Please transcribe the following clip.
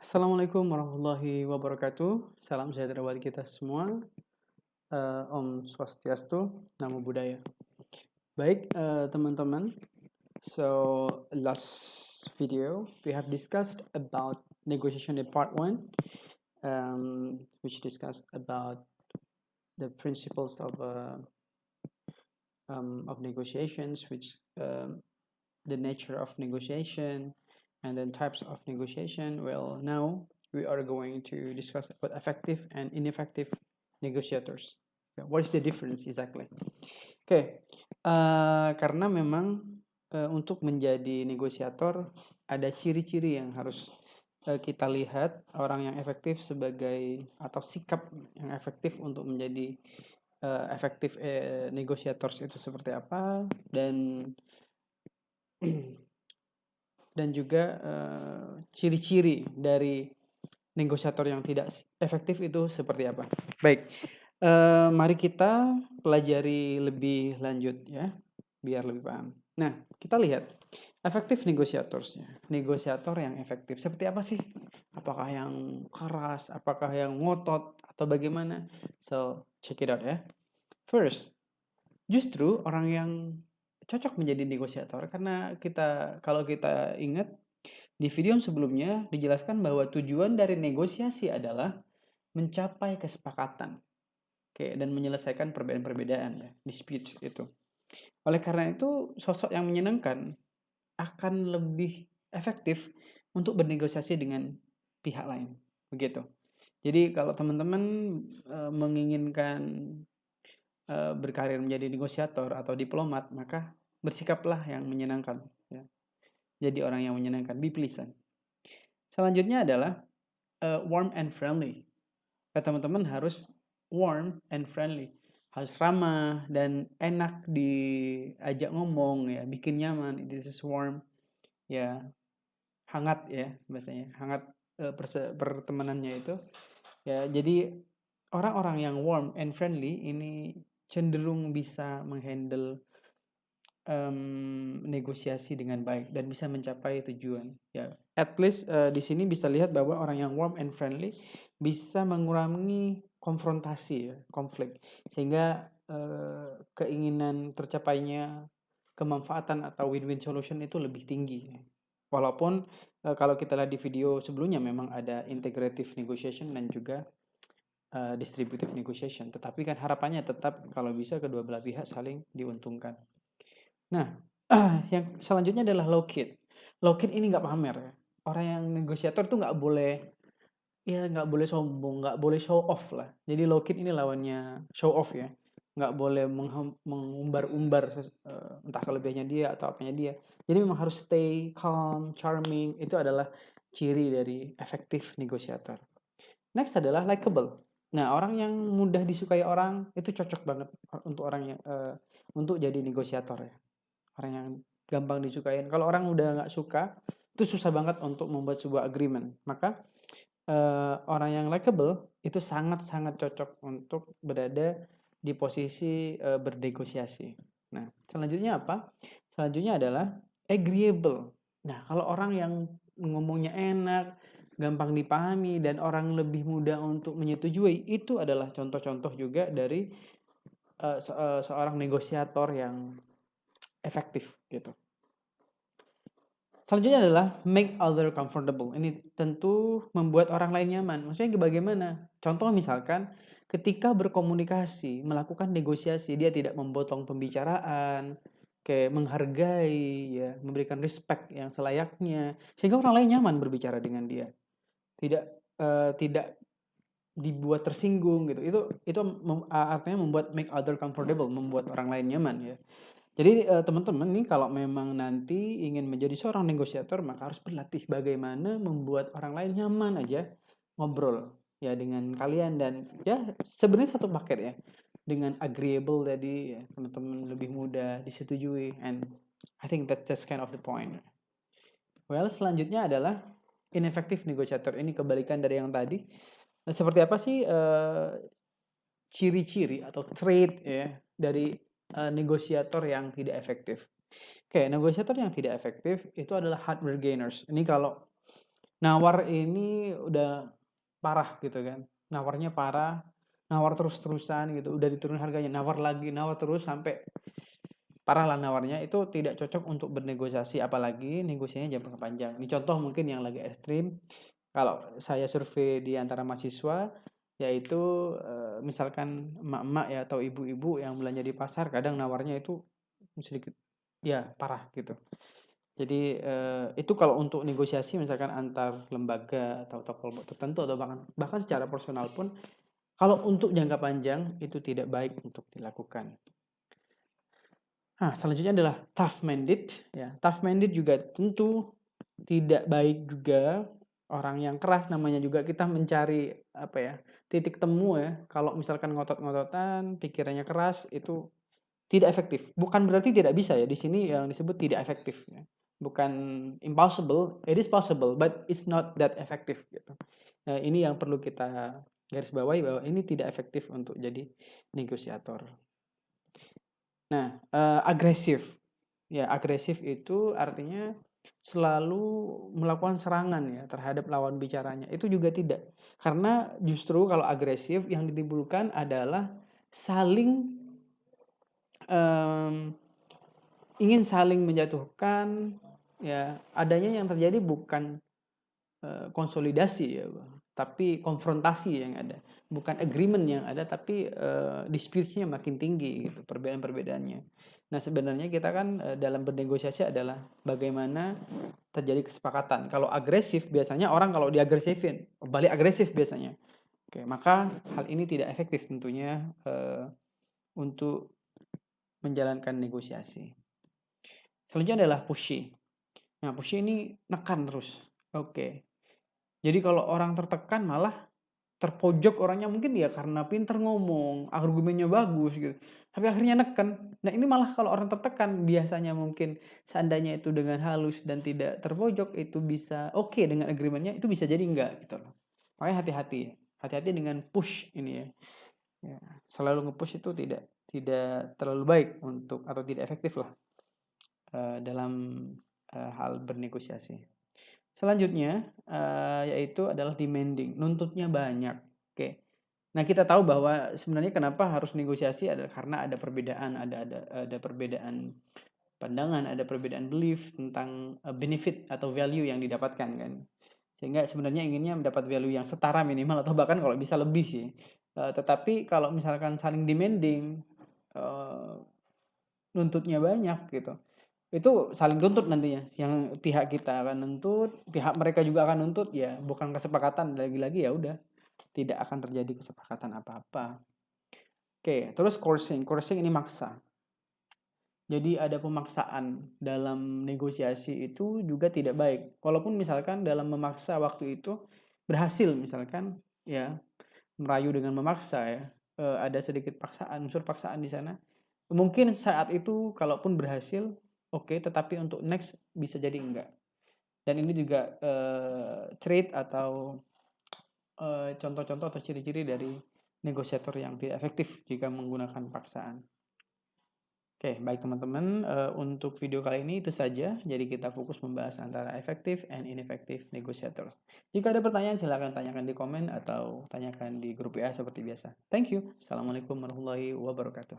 Assalamualaikum warahmatullahi wabarakatuh. Salam sejahtera buat kita semua. Om Swastiastu, Namo Buddhaya. Baik, teman-teman. So, last video we have discussed about negotiation in part 1, which discussed about the principles of negotiations, which the nature of negotiation, and then types of negotiation. Well, now we are going to discuss about effective and ineffective negotiators. What is the difference exactly? Oke, karena memang untuk menjadi negosiator ada ciri-ciri yang harus kita lihat orang yang efektif sebagai atau sikap yang efektif untuk menjadi efektif negosiator itu seperti apa, dan juga ciri-ciri dari negosiator yang tidak efektif itu seperti apa. Baik, mari kita pelajari lebih lanjut ya, biar lebih paham. Nah, kita lihat efektif negosiatorsnya. Negosiator yang efektif seperti apa sih? Apakah yang keras, apakah yang ngotot, atau bagaimana? So, check it out ya. First, justru orang yang cocok menjadi negosiator karena kalau kita ingat di video sebelumnya dijelaskan bahwa tujuan dari negosiasi adalah mencapai kesepakatan, dan menyelesaikan perbedaan-perbedaan ya, dispute itu. Oleh karena itu, sosok yang menyenangkan akan lebih efektif untuk bernegosiasi dengan pihak lain, begitu. Jadi kalau teman-teman menginginkan berkarir menjadi negosiator atau diplomat, maka bersikaplah yang menyenangkan ya. Jadi orang yang menyenangkan, be pleasant. Selanjutnya adalah warm and friendly. Teman-teman harus warm and friendly, harus ramah dan enak diajak ngomong ya, bikin nyaman. This is warm ya, hangat ya bahasanya, hangat pertemanannya itu ya. Jadi orang-orang yang warm and friendly ini cenderung bisa menghandle negosiasi dengan baik dan bisa mencapai tujuan ya. At least di sini bisa lihat bahwa orang yang warm and friendly bisa mengurangi konfrontasi ya, konflik, sehingga keinginan tercapainya kemanfaatan atau win-win solution itu lebih tinggi. Walaupun kalau kita lihat di video sebelumnya memang ada integrative negotiation dan juga distributive negotiation, tetapi kan harapannya tetap kalau bisa kedua belah pihak saling diuntungkan. Nah, yang selanjutnya adalah low key. Low key ini nggak pamer ya. Orang yang negosiator tuh nggak boleh, ya nggak boleh sombong, nggak boleh show off lah. Jadi low key ini lawannya show off ya. Nggak boleh mengumbar-umbar entah kelebihannya dia atau apanya dia. Jadi memang harus stay calm, charming. Itu adalah ciri dari efektif negosiator. Next adalah likable. Nah, orang yang mudah disukai orang itu cocok banget untuk orang yang untuk jadi negosiator ya. Orang yang gampang disukain. Kalau orang udah nggak suka, itu susah banget untuk membuat sebuah agreement. Maka orang yang likable itu sangat-sangat cocok untuk berada di posisi bernegosiasi. Nah, selanjutnya apa? Selanjutnya adalah agreeable. Nah, kalau orang yang ngomongnya enak, gampang dipahami, dan orang lebih mudah untuk menyetujui, itu adalah contoh-contoh juga dari seorang negosiator yang efektif gitu. Selanjutnya adalah make other comfortable. Ini tentu membuat orang lain nyaman. Maksudnya bagaimana? Contoh misalkan ketika berkomunikasi, melakukan negosiasi, dia tidak memotong pembicaraan, kayak menghargai ya, memberikan respect yang selayaknya, sehingga orang lain nyaman berbicara dengan dia. Tidak dibuat tersinggung gitu. Itu artinya membuat make other comfortable, membuat orang lain nyaman ya. Jadi teman-teman nih kalau memang nanti ingin menjadi seorang negosiator, maka harus berlatih bagaimana membuat orang lain nyaman aja ngobrol ya dengan kalian, dan ya sebenarnya satu paket ya, dengan agreeable tadi ya, teman-teman lebih mudah disetujui, and I think that's kind of the point. Well, selanjutnya adalah ineffective negotiator. Ini kebalikan dari yang tadi. Nah, seperti apa sih ciri-ciri atau trait ya dari negosiator yang tidak efektif? Oke, negosiator yang tidak efektif itu adalah hard bargainers. Ini kalau nawar ini udah parah gitu kan, nawarnya parah, nawar terus-terusan gitu, udah diturunin harganya, nawar lagi, nawar terus sampai parah lah nawarnya, itu tidak cocok untuk bernegosiasi, apalagi negosiasinya jangka panjang. Ini contoh mungkin yang lagi ekstrim, kalau saya survei di antara mahasiswa, yaitu misalkan emak-emak ya atau ibu-ibu yang belanja di pasar, kadang nawarnya itu sedikit ya parah gitu. Jadi itu kalau untuk negosiasi misalkan antar lembaga atau kelompok tertentu atau bahkan secara personal pun, kalau untuk jangka panjang itu tidak baik untuk dilakukan. Nah, selanjutnya adalah tough-minded ya. Tough-minded juga tentu tidak baik juga, orang yang keras namanya juga kita mencari apa ya, titik temu ya. Kalau misalkan ngotot-ngototan, pikirannya keras itu tidak efektif. Bukan berarti tidak bisa ya, di sini yang disebut tidak efektif ya. Bukan impossible, it is possible but it's not that effective gitu. Nah, ini yang perlu kita garis bawahi bahwa ini tidak efektif untuk jadi negosiator. Nah, agresif. Ya, agresif itu artinya selalu melakukan serangan ya terhadap lawan bicaranya. Itu juga tidak. Karena justru kalau agresif yang ditimbulkan adalah saling em, ingin saling menjatuhkan ya, adanya yang terjadi bukan konsolidasi ya, tapi konfrontasi yang ada. Bukan agreement yang ada, tapi dispute-nya makin tinggi gitu, perbedaan-perbedaannya. Nah, sebenarnya kita kan dalam bernegosiasi adalah bagaimana terjadi kesepakatan. Kalau agresif biasanya orang kalau diagresifin, balik agresif biasanya. Oke, maka hal ini tidak efektif tentunya untuk menjalankan negosiasi. Selanjutnya adalah pushy. Nah, pushy ini nekan terus. Oke. Jadi kalau orang tertekan malah terpojok orangnya mungkin ya karena pinter ngomong, argumennya bagus gitu. Tapi akhirnya neken. Nah, ini malah kalau orang tertekan biasanya mungkin seandainya itu dengan halus dan tidak terpojok itu bisa oke dengan agreementnya, itu bisa jadi enggak gitu loh. Makanya hati-hati. Hati-hati dengan push ini ya. Ya, selalu nge-push itu tidak tidak terlalu baik untuk atau tidak efektif lah dalam hal bernegosiasi. Selanjutnya yaitu adalah demanding, nuntutnya banyak. Oke. Nah, kita tahu bahwa sebenarnya kenapa harus negosiasi adalah karena ada perbedaan, ada perbedaan pandangan, ada perbedaan belief tentang benefit atau value yang didapatkan kan. Sehingga sebenarnya inginnya mendapat value yang setara minimal atau bahkan kalau bisa lebih sih. Tetapi kalau misalkan saling demanding, nuntutnya banyak gitu, itu saling tuntut nantinya. Yang pihak kita akan nuntut, pihak mereka juga akan nuntut, ya bukan kesepakatan, lagi-lagi ya udah tidak akan terjadi kesepakatan apa-apa. Oke, terus coercing. Coercing ini maksa. Jadi ada pemaksaan dalam negosiasi itu juga tidak baik. Walaupun misalkan dalam memaksa waktu itu berhasil misalkan ya, merayu dengan memaksa ya, ada sedikit paksaan, unsur paksaan di sana. Mungkin saat itu kalaupun berhasil oke, tetapi untuk next bisa jadi enggak. Dan ini juga trait atau contoh-contoh atau ciri-ciri dari negosiator yang tidak efektif jika menggunakan paksaan. Oke, baik teman-teman, untuk video kali ini itu saja. Jadi kita fokus membahas antara effective and ineffective negotiators. Jika ada pertanyaan silahkan tanyakan di komen atau tanyakan di grup WA seperti biasa. Thank you. Assalamualaikum warahmatullahi wabarakatuh.